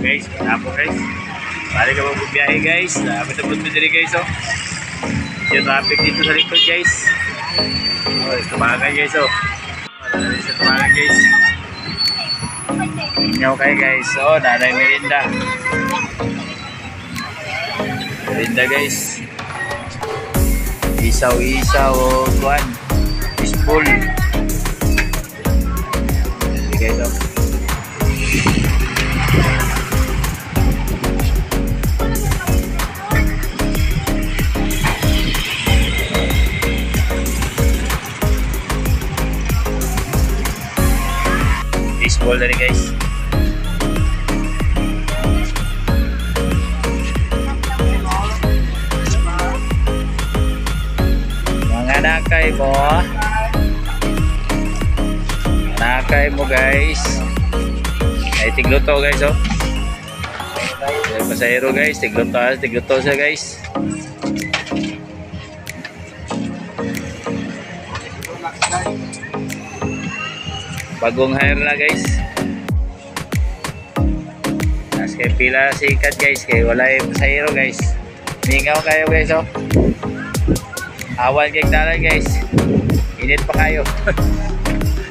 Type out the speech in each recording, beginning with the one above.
guys, hapon guys. Balik ka magbibiyahe guys. Matapos mo diri guys oh. Yung traffic dito sa likod guys. Oh, tumagan guys oh. Malalalis sa tumagan guys. Ingaw kayo guys. Oh, nanay merinda. Merinda guys. Isaw-isaw o kuwan. Fishbowl. Hindi guys oh. Fishbowl na rin guys. Nakay mo guys. Ay tigluto guys oh. Ay pasahero guys, tigluto siya guys. Bagong hire na guys. As kay pila sikat guys, kay wala yung pasahero guys. Mingaw kayo guys oh. Awan kay dalan guys. Init pa kayo.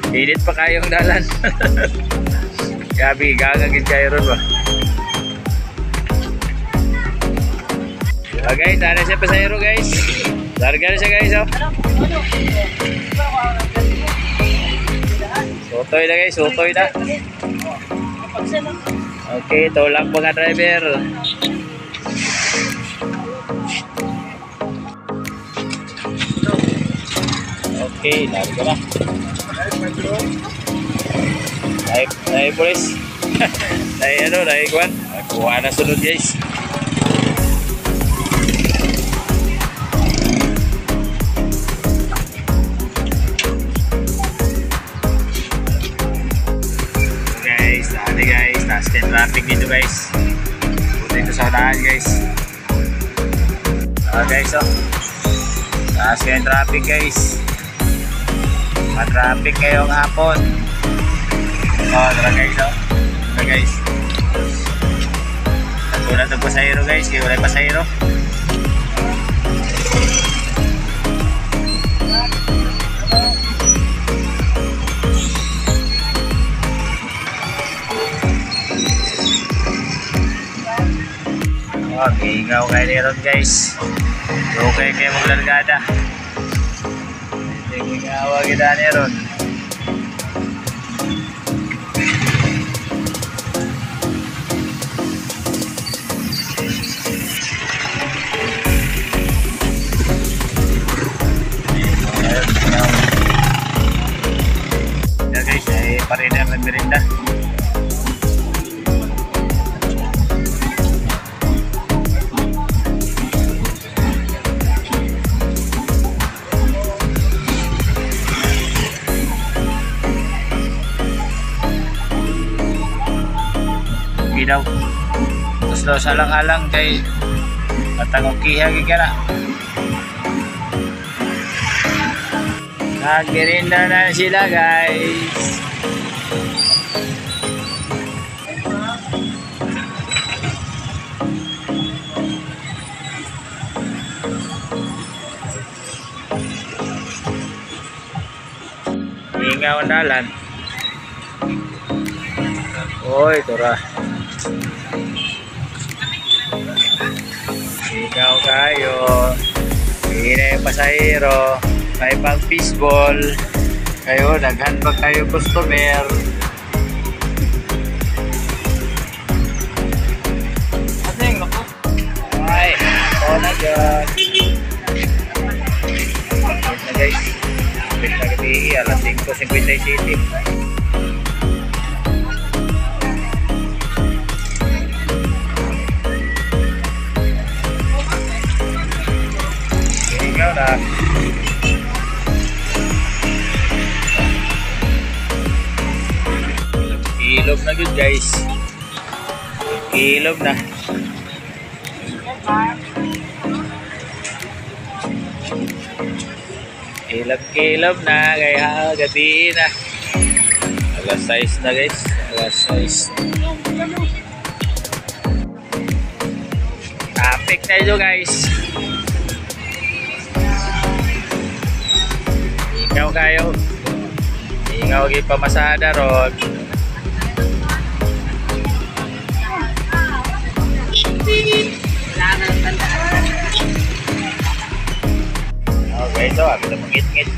Init pa kayong dalan. Gabi gagagin kayo ron ba. Okay, tara siya pasahero guys. Larga na siya guys oh. Sutoy na guys, sutoy na. Okay, ito lang mga driver. Okay, larga na. Naik polis. Naik kuan. Kuha na sunod guys. Guys, tadi guys, nasken traffic dito guys. Dito sa unahan guys. Guys oh. Nasken traffic guys. Traffic ngayong hapon. Oh, tara guys oh. Tara guys. Wala itong pasahero guys. Kaya wala yung pasahero. Oh, gingaw kayo niron guys. Okay kayo maglargada. Gingawa kita niron. Ya guys, ay parina ng merinda. Daw terus daw salang-alang kay matangok-kiha gigala. Nagmerinda na sila guys. Ingaw dalan. Oy, tora. Ikaw kayo. Hindi na yung pasahero. May pang fishbowl. Kayo, naghandbag kayo customer. Asing, naku. Ay, ito na dyan. Ito na guys. Kapit na gabi, alas 5:57. Na. Ilog na good guys. Ilog na. Ilog na kaya gabi na. Alas 6 na guys. Alas 6. traffic na ito guys. Ingaw kayo. Ingaw kayo pamasada ron. Okay, so ako na mangit-ngit.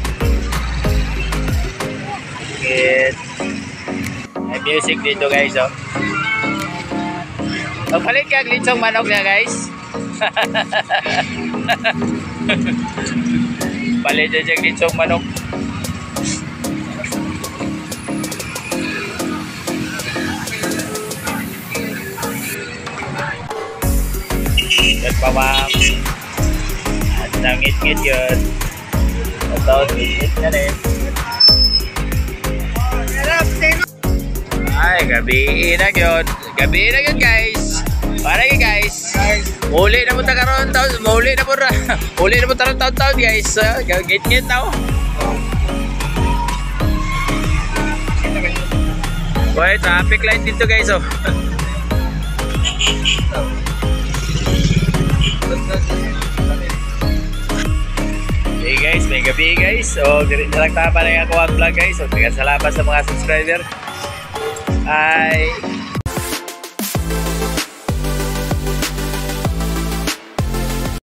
May music dito guys, oh. Magpalit ka glitsong manok niya guys. Palit na siya glitsong manok. Yan pa ma'am. At nangit-ngit yun. At ngit-ngit na rin. Ay, gabi na yun. Gabi na yun guys. Para yun guys. Muli na punta karoon taon. Muli na punta taon guys. Ngit-ngit na oh. Boy, traffic light dito guys oh. Hey guys, may gabi guys. So, diretso lang tapa na yung ako ang vlog guys. So, salamat sa mga subscriber. Bye!